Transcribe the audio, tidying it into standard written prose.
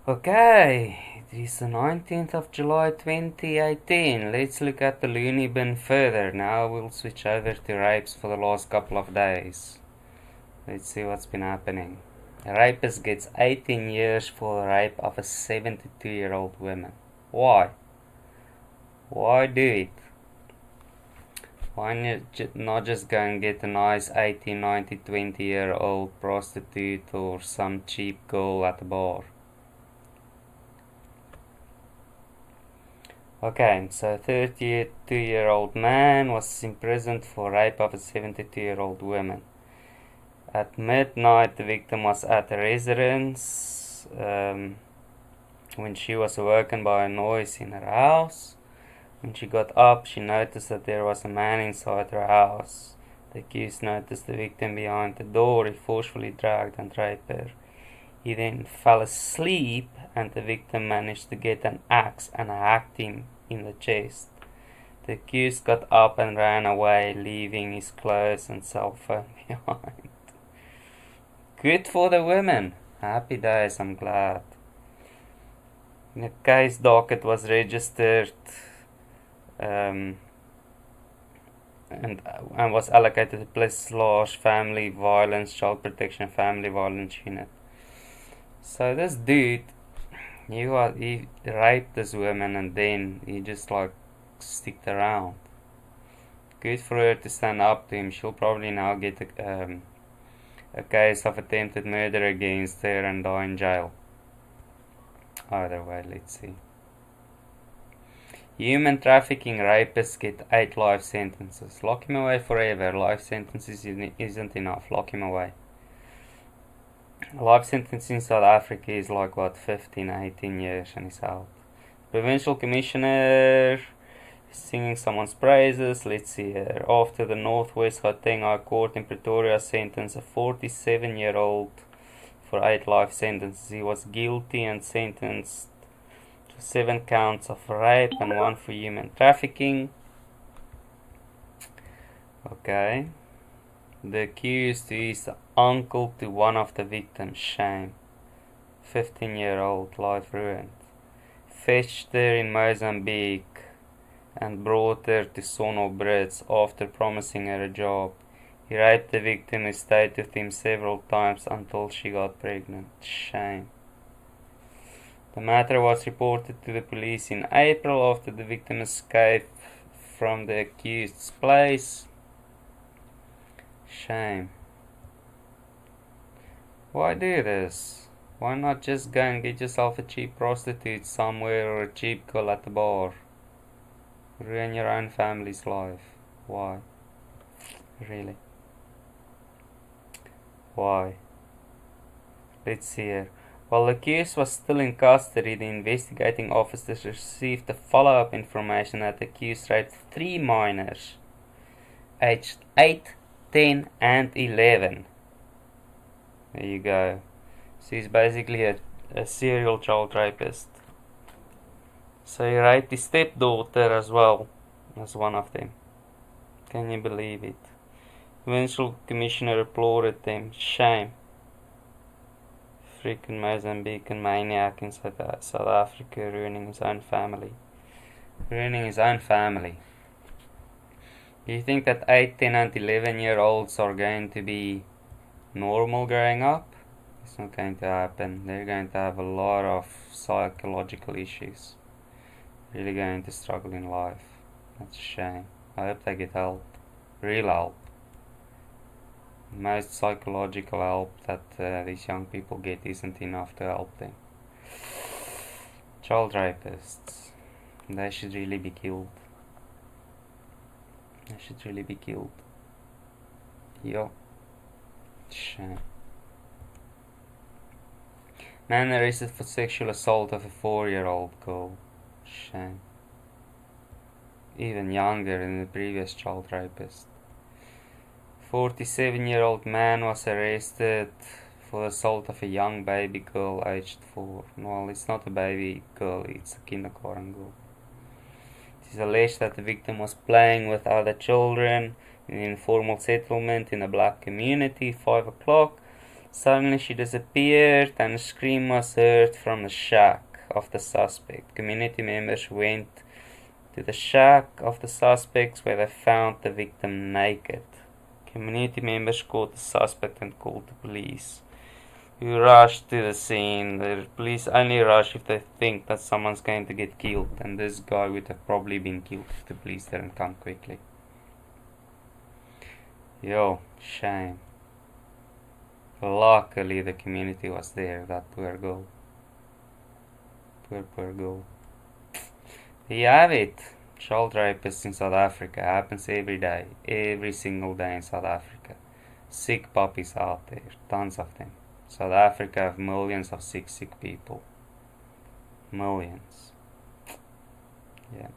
Okay, it is the 19th of July 2018. Let's look at the loony bin further. Now we'll switch over to rapes for the last couple of days. Let's see what's been happening. A rapist gets 18 years for the rape of a 72-year-old woman. Why? Why do it? Why not just go and get a nice 18, 19, 20-year-old prostitute or some cheap girl at the bar? Okay, so a 32-year-old man was imprisoned for rape of a 72-year-old woman. At midnight, the victim was at a residence when she was awoken by a noise in her house. When she got up, she noticed that there was a man inside her house. The accused noticed the victim behind the door. He forcefully dragged and raped her. He then fell asleep, and the victim managed to get an axe and hacked him in the chest. The accused got up and ran away, leaving his clothes and cell phone behind. Good for the women. Happy days, I'm glad. The case docket was registered and was allocated to police/family violence, child protection, family violence unit. So this dude, he raped this woman and then he just sticked around. Good for her to stand up to him. She'll probably now get a case of attempted murder against her and die in jail. Either way, let's see. Human trafficking rapists get 8 life sentences. Lock him away forever. Life sentences isn't enough. Lock him away. Life sentence in South Africa is 15, 18 years and he's out. Provincial Commissioner singing someone's praises. Let's see here. After the Northwest Gauteng High Court in Pretoria sentenced a 47-year-old for 8 life sentences. He was guilty and sentenced to 7 counts of rape and 1 for human trafficking. Okay. The accused is the uncle to one of the victims. Shame. 15-year-old, life ruined. Fetched her in Mozambique and brought her to Sono Brits after promising her a job. He raped the victim and stayed with him several times until she got pregnant. Shame. The matter was reported to the police in April after the victim escaped from the accused's place. Shame. Why do this? Why not just go and get yourself a cheap prostitute somewhere or a cheap girl at the bar? Ruin your own family's life. Why? Really? Why? Let's see here. While the accused was still in custody, the investigating officers received the follow-up information that the accused raped 3 minors, aged 8, 10 and 11. There you go. So he's basically a serial child rapist. So he raped his stepdaughter as well as one of them. Can you believe it? Provincial Commissioner applauded them. Shame. Freaking Mozambican maniac in South Africa ruining his own family. Ruining his own family. Do you think that 8, 10 and 11-year-olds are going to be normal growing up? It's not going to happen. They're going to have a lot of psychological issues. Really going to struggle in life. That's a shame. I hope they get help. Real help. Most psychological help that these young people get isn't enough to help them. Child rapists. They should really be killed. They should really be killed. Yo. Shame. Man arrested for sexual assault of a 4-year-old girl. Shame. Even younger than the previous child rapist. 47-year-old man was arrested for assault of a young baby girl aged 4. Well, it's not a baby girl, it's a kindergarten girl. It is alleged that the victim was playing with other children in an informal settlement in a black community. 5 o'clock. Suddenly she disappeared and a scream was heard from the shack of the suspect. Community members went to the shack of the suspects where they found the victim naked. Community members caught the suspect and called the police, who rushed to the scene. The police only rush if they think that someone's going to get killed, and this guy would have probably been killed if the police didn't come quickly. Yo, shame. Luckily the community was there, that poor girl. Poor girl. There you have it. Child rapists in South Africa. Happens every day. Every single day in South Africa. Sick puppies out there. Tons of them. South Africa have millions of sick people. Millions. Yeah.